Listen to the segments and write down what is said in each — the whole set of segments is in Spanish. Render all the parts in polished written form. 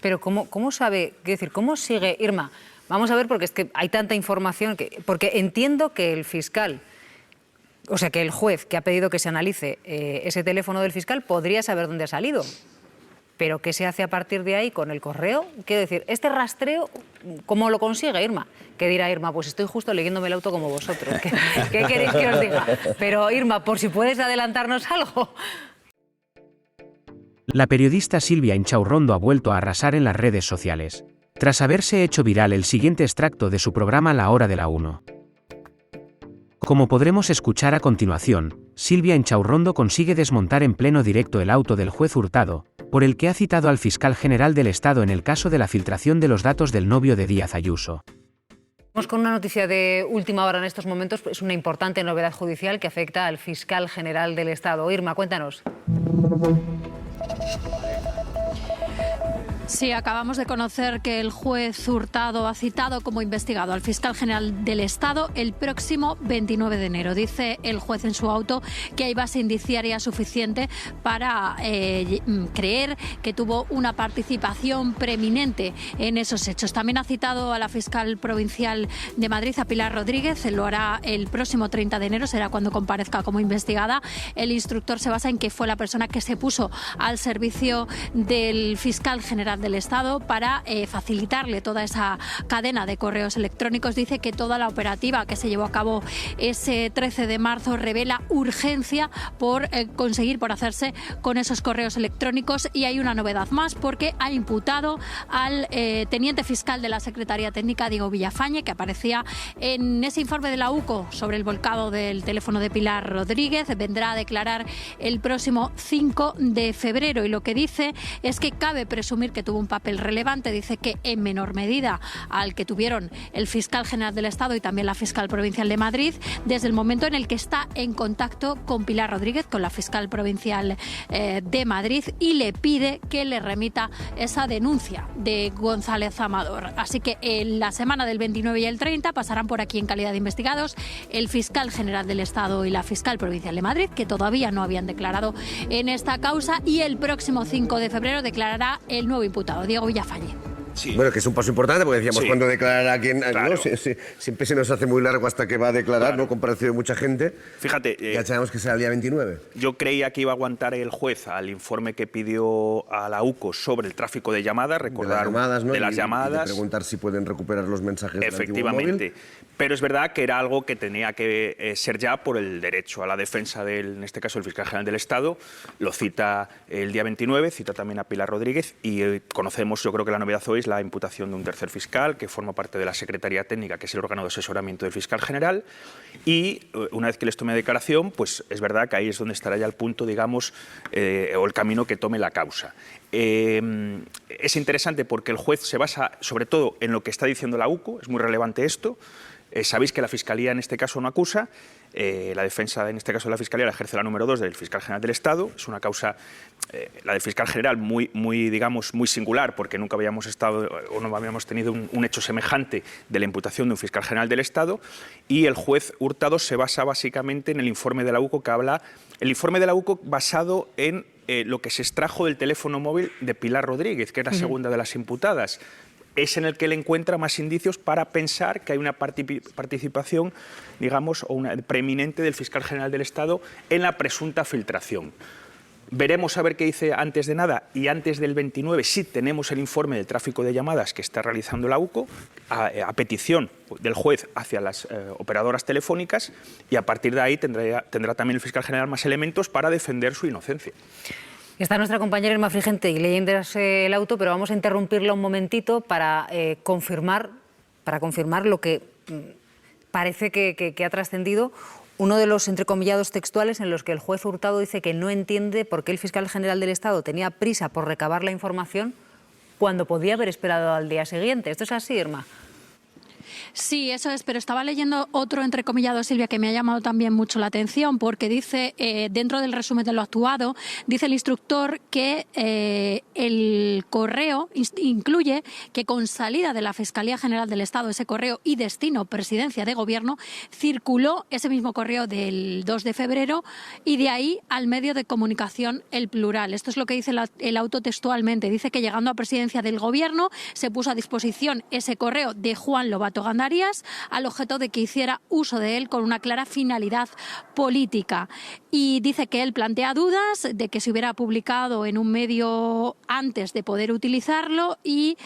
Pero ¿cómo sabe? Quiero decir, ¿cómo sigue Irma? Vamos a ver, porque es que hay tanta información porque entiendo que el fiscal, o sea, que el juez que ha pedido que se analice ese teléfono del fiscal podría saber dónde ha salido. Pero ¿qué se hace a partir de ahí con el correo? Quiero decir, este rastreo, ¿cómo lo consigue Irma? ¿Qué dirá Irma? Pues estoy justo leyéndome el auto como vosotros. ¿Qué queréis que os diga? Pero Irma, por si puedes adelantarnos algo. La periodista Silvia Inchaurrondo ha vuelto a arrasar en las redes sociales, tras haberse hecho viral el siguiente extracto de su programa La Hora de la 1. Como podremos escuchar a continuación, Silvia Inchaurrondo consigue desmontar en pleno directo el auto del juez Hurtado, por el que ha citado al fiscal general del Estado en el caso de la filtración de los datos del novio de Díaz Ayuso. Vamos con una noticia de última hora en estos momentos. Es una importante novedad judicial que afecta al fiscal general del Estado. Irma, cuéntanos. Sí, acabamos de conocer que el juez Hurtado ha citado como investigado al fiscal general del Estado el próximo 29 de enero. Dice el juez en su auto que hay base indiciaria suficiente para creer que tuvo una participación preeminente en esos hechos. También ha citado a la fiscal provincial de Madrid, a Pilar Rodríguez. Lo hará el próximo 30 de enero, será cuando comparezca como investigada. El instructor se basa en que fue la persona que se puso al servicio del fiscal general del Estado para facilitarle toda esa cadena de correos electrónicos. Dice que toda la operativa que se llevó a cabo ese 13 de marzo revela urgencia por hacerse con esos correos electrónicos. Y hay una novedad más, porque ha imputado al teniente fiscal de la Secretaría Técnica, Diego Villafañe, que aparecía en ese informe de la UCO sobre el volcado del teléfono de Pilar Rodríguez. Vendrá a declarar el próximo 5 de febrero y lo que dice es que cabe presumir que tuvo un papel relevante. Dice que en menor medida al que tuvieron el fiscal general del Estado y también la fiscal provincial de Madrid, desde el momento en el que está en contacto con Pilar Rodríguez, con la fiscal provincial de Madrid, y le pide que le remita esa denuncia de González Amador. Así que en la semana del 29 y el 30 pasarán por aquí en calidad de investigados el fiscal general del Estado y la fiscal provincial de Madrid, que todavía no habían declarado en esta causa, y el próximo 5 de febrero declarará el nuevo imputado, Diego Villafañe. Sí. Bueno, que es un paso importante, porque decíamos, cuando declarará quién, claro. ¿No? Siempre se nos hace muy largo hasta que va a declarar, claro. ¿No? Comparación de mucha gente. Fíjate, ya sabemos que será el día 29. Yo creía que iba a aguantar el juez al informe que pidió a la UCO sobre el tráfico de llamadas, recordar de las llamadas, ¿no? De las llamadas. Y de preguntar si pueden recuperar los mensajes del antiguo móvil. Efectivamente. Pero es verdad que era algo que tenía que ser ya por el derecho a la defensa en este caso, el fiscal general del Estado. Lo cita el día 29, cita también a Pilar Rodríguez, y conocemos, yo creo que la novedad hoy es la imputación de un tercer fiscal que forma parte de la Secretaría Técnica, que es el órgano de asesoramiento del fiscal general, y una vez que les tome declaración, pues es verdad que ahí es donde estará ya el punto, digamos, o el camino que tome la causa. Es interesante porque el juez se basa sobre todo en lo que está diciendo la UCO, es muy relevante esto. Sabéis que la Fiscalía en este caso no acusa, la defensa en este caso de la Fiscalía la ejerce la número 2 del Fiscal General del Estado. Es una causa, la del Fiscal General, digamos, muy singular, porque nunca habíamos estado o no habíamos tenido un hecho semejante de la imputación de un Fiscal General del Estado, y el juez Hurtado se basa básicamente en el informe de la UCO que habla, el informe de la UCO basado en lo que se extrajo del teléfono móvil de Pilar Rodríguez, que es la segunda de las imputadas. Es en el que él encuentra más indicios para pensar que hay una participación, digamos, o una preeminente del fiscal general del Estado en la presunta filtración. Veremos a ver qué dice antes de nada, y antes del 29 sí tenemos el informe del tráfico de llamadas que está realizando la UCO a petición del juez hacia las operadoras telefónicas, y a partir de ahí tendrá también el fiscal general más elementos para defender su inocencia. Está nuestra compañera Irma Frigente y leyéndose el auto, pero vamos a interrumpirla un momentito para confirmar lo que parece que ha trascendido. Uno de los entrecomillados textuales en los que el juez Hurtado dice que no entiende por qué el fiscal general del Estado tenía prisa por recabar la información cuando podía haber esperado al día siguiente. ¿Esto es así, Irma? Sí, eso es, pero estaba leyendo otro entrecomillado, Silvia, que me ha llamado también mucho la atención, porque dice, dentro del resumen de lo actuado, dice el instructor que el correo incluye que con salida de la Fiscalía General del Estado, ese correo y destino Presidencia de Gobierno, circuló ese mismo correo del 2 de febrero y de ahí al medio de comunicación El Plural. Esto es lo que dice el auto textualmente. Dice que llegando a Presidencia del Gobierno se puso a disposición ese correo de Juan Lobato Gandarias al objeto de que hiciera uso de él con una clara finalidad política. Y dice que él plantea dudas de que se hubiera publicado en un medio antes de poder utilizarlo y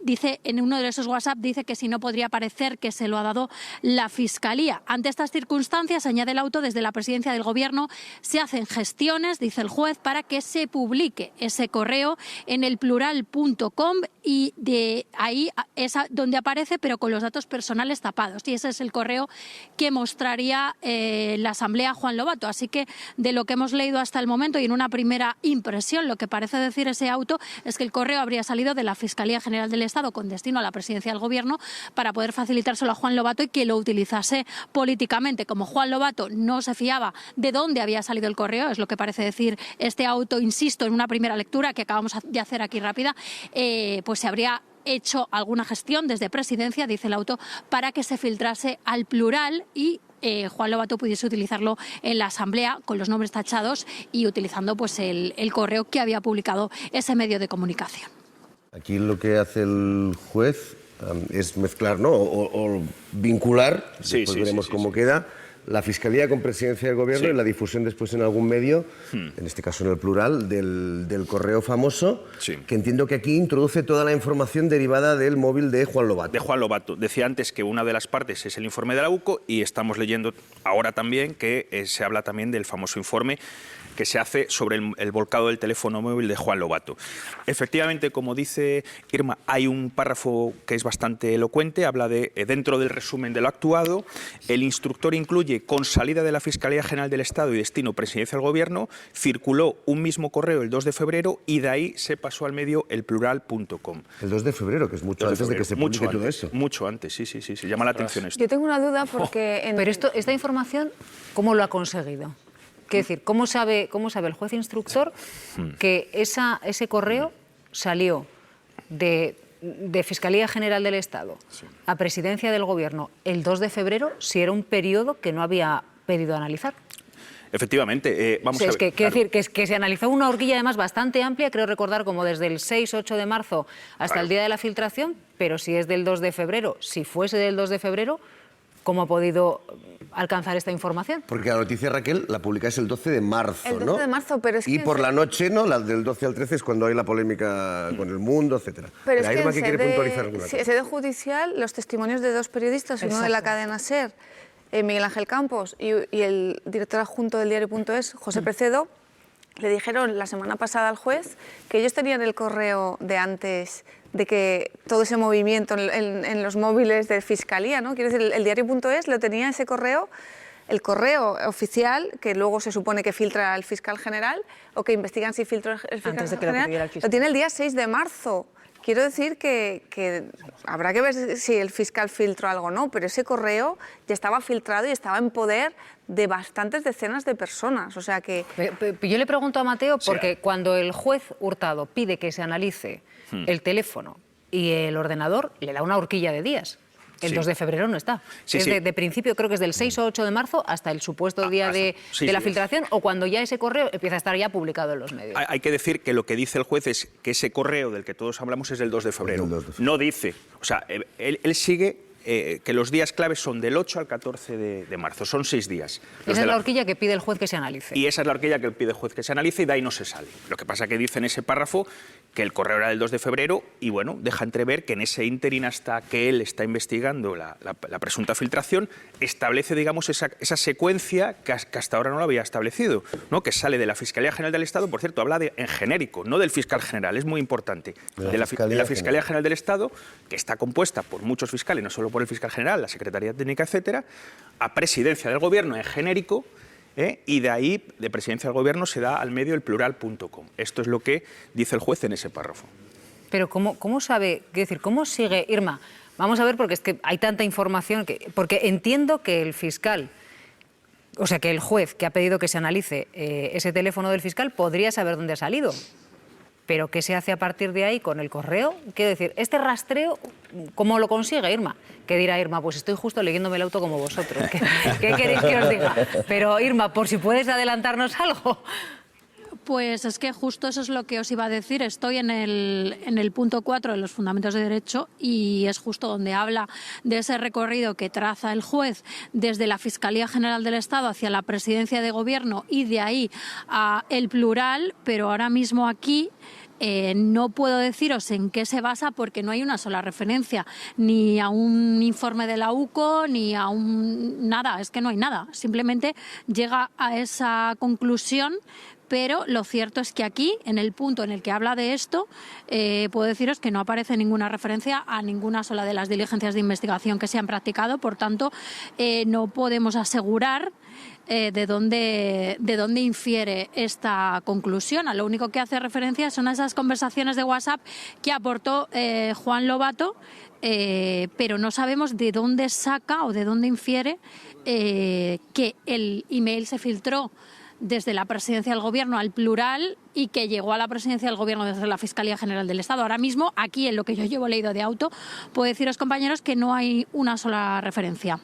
dice en uno de esos WhatsApp, dice que si no podría parecer que se lo ha dado la Fiscalía. Ante estas circunstancias, añade el auto, desde la Presidencia del Gobierno se hacen gestiones, dice el juez, para que se publique ese correo en elplural.com y de ahí es donde aparece, pero con los datos personales tapados. Y ese es el correo que mostraría la Asamblea Juan Lobato. Así que de lo que hemos leído hasta el momento y en una primera impresión, lo que parece decir ese auto es que el correo habría salido de la Fiscalía General del Estado con destino a la Presidencia del Gobierno para poder facilitárselo a Juan Lobato y que lo utilizase políticamente. Como Juan Lobato no se fiaba de dónde había salido el correo, es lo que parece decir este auto, insisto, en una primera lectura que acabamos de hacer aquí rápida, pues se habría hecho alguna gestión desde Presidencia, dice el auto, para que se filtrase al Plural y Juan Lobato pudiese utilizarlo en la Asamblea con los nombres tachados y utilizando pues el correo que había publicado ese medio de comunicación. Aquí lo que hace el juez es mezclar, ¿no? O vincular, después veremos cómo queda, la Fiscalía con Presidencia del Gobierno y la difusión después en algún medio, en este caso en El Plural, del correo famoso, que entiendo que aquí introduce toda la información derivada del móvil de Juan Lobato. De Juan Lobato. Decía antes que una de las partes es el informe de la UCO y estamos leyendo ahora también que se habla también del famoso informe que se hace sobre el volcado del teléfono móvil de Juan Lobato. Efectivamente, como dice Irma, hay un párrafo que es bastante elocuente, habla de, dentro del resumen de lo actuado, el instructor incluye, con salida de la Fiscalía General del Estado y destino Presidencia del Gobierno, circuló un mismo correo el 2 de febrero y de ahí se pasó al medio elplural.com. El 2 de febrero, que es mucho antes de que se publique todo eso. Mucho antes, sí, llama la atención esto. Yo tengo una duda porque... Pero esta información, ¿cómo lo ha conseguido? Quiero decir, ¿cómo sabe el juez instructor que ese correo salió de Fiscalía General del Estado a Presidencia del Gobierno el 2 de febrero si era un periodo que no había pedido analizar? Efectivamente, vamos a ver. Quiero decir que se analizó una horquilla además bastante amplia, creo recordar como desde el 6-8 de marzo hasta el día de la filtración, pero si es del 2 de febrero, si fuese del 2 de febrero, ¿cómo ha podido alcanzar esta información? Porque la noticia, Raquel, la publicáis el 12 de marzo, ¿no? El 12 de marzo, pero es que... Y por la noche, ¿no? La del 12 al 13 es cuando hay la polémica con El Mundo, etcétera. Pero es que Irma, ¿qué quiere puntualizar alguna cosa? En sede judicial, los testimonios de dos periodistas, uno de la cadena SER, Miguel Ángel Campos, y el director adjunto del diario.es, José Precedo, le dijeron la semana pasada al juez que ellos tenían el correo de antes de que todo ese movimiento en los móviles de Fiscalía, ¿no? Quiero decir, el diario.es lo tenía ese correo, el correo oficial, que luego se supone que filtra el fiscal general, o que investigan si filtra el fiscal general, lo tiene el día 6 de marzo. Quiero decir que habrá que ver si el fiscal filtró algo o no, pero ese correo ya estaba filtrado y estaba en poder de bastantes decenas de personas. O sea que... Yo le pregunto a Mateo porque cuando el juez Hurtado pide que se analice el teléfono y el ordenador, le da una horquilla de días. El 2 de febrero no está. De principio, creo que es del 6 o 8 de marzo hasta el supuesto día de la filtración o cuando ya ese correo empieza a estar ya publicado en los medios. Hay que decir que lo que dice el juez es que ese correo del que todos hablamos es del 2 de febrero. No dice, o sea, él sigue que los días claves son del 8 al 14 de marzo, son 6 días. Esa es la horquilla que pide el juez que se analice. Y esa es la horquilla que pide el juez que se analice y de ahí no se sale. Lo que pasa es que dice en ese párrafo que el correo era del 2 de febrero y bueno, deja entrever que en ese ínterin hasta que él está investigando la presunta filtración, establece, digamos, esa secuencia que hasta ahora no lo había establecido, ¿no? Que sale de la Fiscalía General del Estado, por cierto, habla en genérico, no del fiscal general, es muy importante, de la Fiscalía General del Estado, que está compuesta por muchos fiscales, no solo por el fiscal general, la Secretaría Técnica, etcétera, a Presidencia del Gobierno en genérico, y de ahí, de Presidencia del Gobierno, se da al medio elplural.com. Esto es lo que dice el juez en ese párrafo. Pero ¿cómo sabe, quiero decir, cómo sigue, Irma, vamos a ver porque es que hay tanta información, porque entiendo que el fiscal, o sea, que el juez que ha pedido que se analice ese teléfono del fiscal podría saber dónde ha salido. Pero ¿qué se hace a partir de ahí con el correo? Quiero decir, este rastreo, ¿cómo lo consigue Irma? ¿Qué dirá Irma? Pues estoy justo leyéndome el auto como vosotros. ¿Qué queréis que os diga? Pero Irma, por si puedes adelantarnos algo. Pues es que justo eso es lo que os iba a decir. Estoy en el punto 4 de los fundamentos de derecho y es justo donde habla de ese recorrido que traza el juez desde la Fiscalía General del Estado hacia la Presidencia de Gobierno y de ahí a el plural, pero ahora mismo aquí no puedo deciros en qué se basa porque no hay una sola referencia, ni a un informe de la UCO, ni a nada, es que no hay nada. Simplemente llega a esa conclusión. Pero lo cierto es que aquí, en el punto en el que habla de esto, puedo deciros que no aparece ninguna referencia a ninguna sola de las diligencias de investigación que se han practicado. Por tanto, no podemos asegurar de dónde infiere esta conclusión. A lo único que hace referencia son a esas conversaciones de WhatsApp que aportó Juan Lobato, pero no sabemos de dónde saca o de dónde infiere que el email se filtró desde la Presidencia del Gobierno al plural y que llegó a la Presidencia del Gobierno desde la Fiscalía General del Estado. Ahora mismo, aquí en lo que yo llevo leído de auto, puedo deciros, compañeros, que no hay una sola referencia.